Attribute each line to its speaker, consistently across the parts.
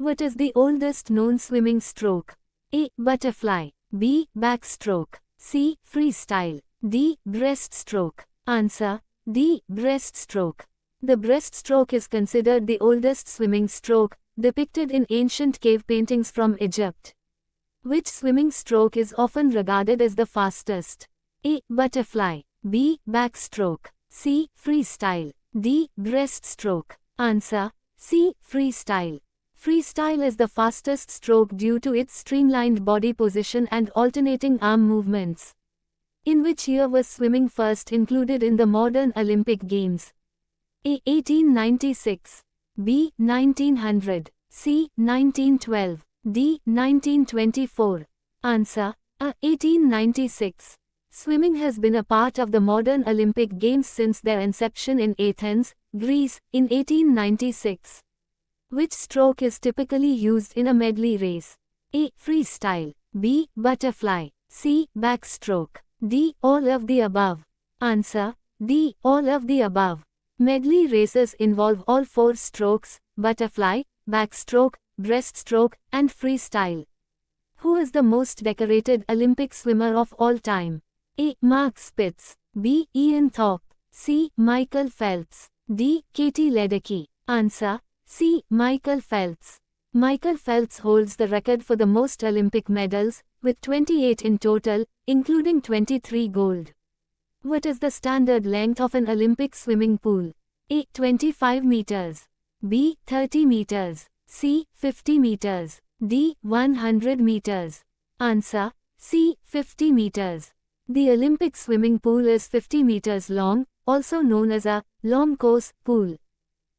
Speaker 1: What is the oldest known swimming stroke? A. Butterfly. B. Backstroke. C. Freestyle. D. Breaststroke. Answer: D. Breaststroke. The breaststroke is considered the oldest swimming stroke, depicted in ancient cave paintings from Egypt. Which swimming stroke is often regarded as the fastest? A. Butterfly. B. Backstroke. C. Freestyle. D. Breaststroke. Answer: C. Freestyle. Freestyle is the fastest stroke due to its streamlined body position and alternating arm movements. In which year was swimming first included in the modern Olympic Games? A. 1896. B. 1900. C. 1912. D. 1924. Answer: A. 1896. Swimming has been a part of the modern Olympic Games since their inception in Athens, Greece, in 1896. Which stroke is typically used in a medley race? A. Freestyle. B. Butterfly. C. Backstroke. D. All of the above. Answer: D. All of the above. Medley races involve all four strokes: butterfly, backstroke, breaststroke, and freestyle. Who is the most decorated Olympic swimmer of all time? A. Mark Spitz. B. Ian Thorpe. C. Michael Phelps. D. Katie Ledecky. Answer: C. Michael Phelps. Michael Phelps holds the record for the most Olympic medals, with 28 in total, including 23 gold. What is the standard length of an Olympic swimming pool? A. 25 meters. B. 30 meters. C. 50 meters. D. 100 meters. Answer: C. 50 meters. The Olympic swimming pool is 50 meters long, also known as a long course pool.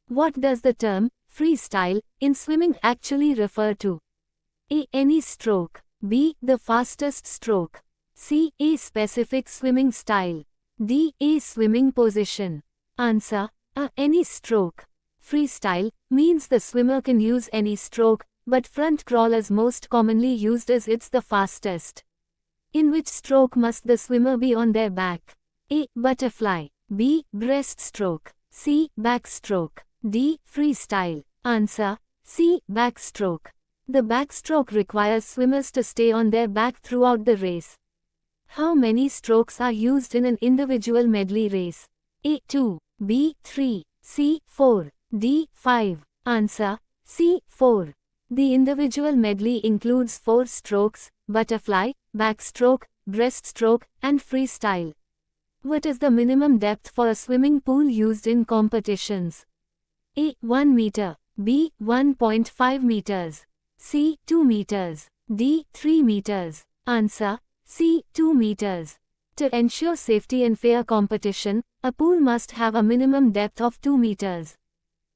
Speaker 1: What does the term freestyle in swimming actually refer to? A. Any stroke. B. The fastest stroke. C. A specific swimming style. D. A swimming position. Answer: A. Any stroke. Freestyle means the swimmer can use any stroke, but front crawl is most commonly used as it's the fastest. In which stroke must the swimmer be on their back? A. Butterfly. B. Breaststroke. C. Backstroke. D. Freestyle. Answer: C. Backstroke. The backstroke requires swimmers to stay on their back throughout the race. How many strokes are used in an individual medley race? A. 2. B. 3. C. 4. D. 5. Answer: C. 4. The individual medley includes 4 strokes: butterfly, backstroke, breaststroke, and freestyle. What is the minimum depth for a swimming pool used in competitions? A. 1 meter. B. 1.5 meters. C. 2 meters. D. 3 meters. Answer: C. 2 meters. To ensure safety and fair competition, a pool must have a minimum depth of 2 meters.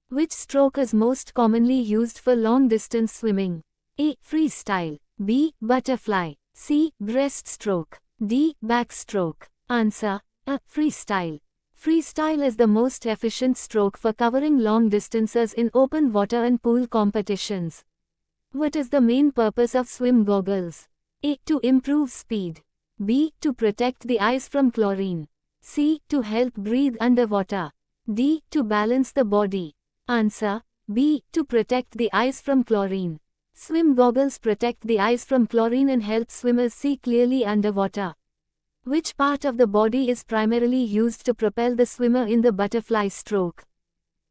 Speaker 1: Which stroke is most commonly used for long-distance swimming? A. Freestyle. B. Butterfly. C. Breaststroke. D. Backstroke. Answer: A. Freestyle. Freestyle is the most efficient stroke for covering long distances in open water and pool competitions. What is the main purpose of swim goggles? A. To improve speed. B. To protect the eyes from chlorine. C. To help breathe underwater. D. To balance the body. Answer: B. To protect the eyes from chlorine. Swim goggles protect the eyes from chlorine and help swimmers see clearly underwater. Which part of the body is primarily used to propel the swimmer in the butterfly stroke?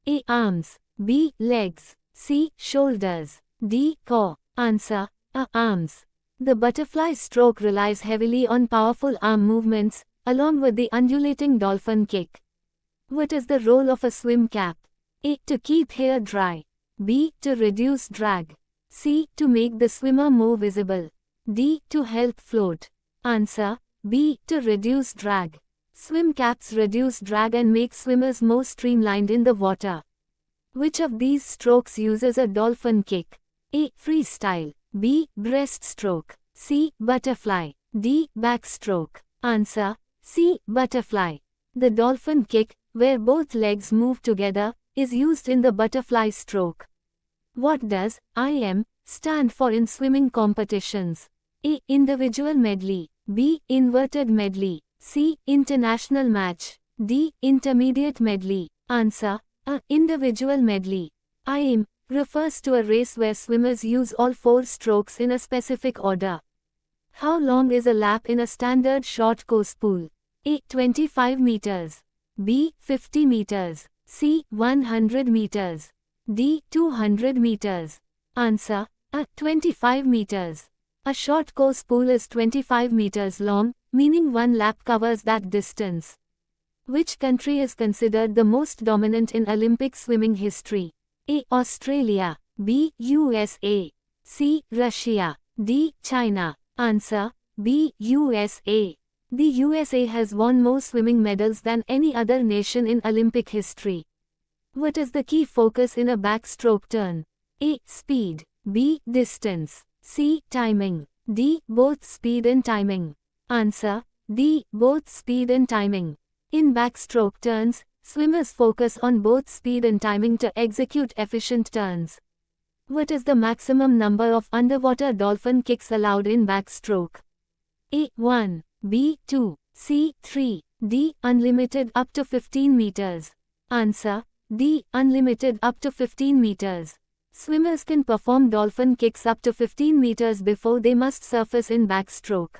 Speaker 1: A. Arms. B. Legs. C. Shoulders. D. Core. Answer: A. Arms. The butterfly stroke relies heavily on powerful arm movements, along with the undulating dolphin kick. What is the role of a swim cap? A. To keep hair dry. B. To reduce drag. C. To make the swimmer more visible. D. To help float. Answer: B. To reduce drag. Swim caps reduce drag and make swimmers more streamlined in the water. Which of these strokes uses a dolphin kick? A. Freestyle. B. Breaststroke. C. Butterfly. D. Backstroke. Answer: C. Butterfly. The dolphin kick, where both legs move together, is used in the butterfly stroke. What does IM stand for in swimming competitions? A. Individual medley. B. Inverted medley. C. International match. D. Intermediate medley. Answer: A. Individual medley. IM refers to a race where swimmers use all four strokes in a specific order. How long is a lap in a standard short course pool? A. 25 meters. B. 50 meters. C. 100 meters. D. 200 meters. Answer: A. 25 meters. A short course pool is 25 meters long, meaning one lap covers that distance. Which country is considered the most dominant in Olympic swimming history? A. Australia. B. USA. C. Russia. D. China. Answer: B. USA. The USA has won more swimming medals than any other nation in Olympic history. What is the key focus in a backstroke turn? A. Speed. B. Distance. C. Timing. D. Both speed and timing. Answer: D. Both speed and timing. In backstroke turns, swimmers focus on both speed and timing to execute efficient turns. What is the maximum number of underwater dolphin kicks allowed in backstroke? A. 1. B. 2. C. 3. D. Unlimited up to 15 meters. Answer: D. Unlimited up to 15 meters. Swimmers can perform dolphin kicks up to 15 meters before they must surface in backstroke.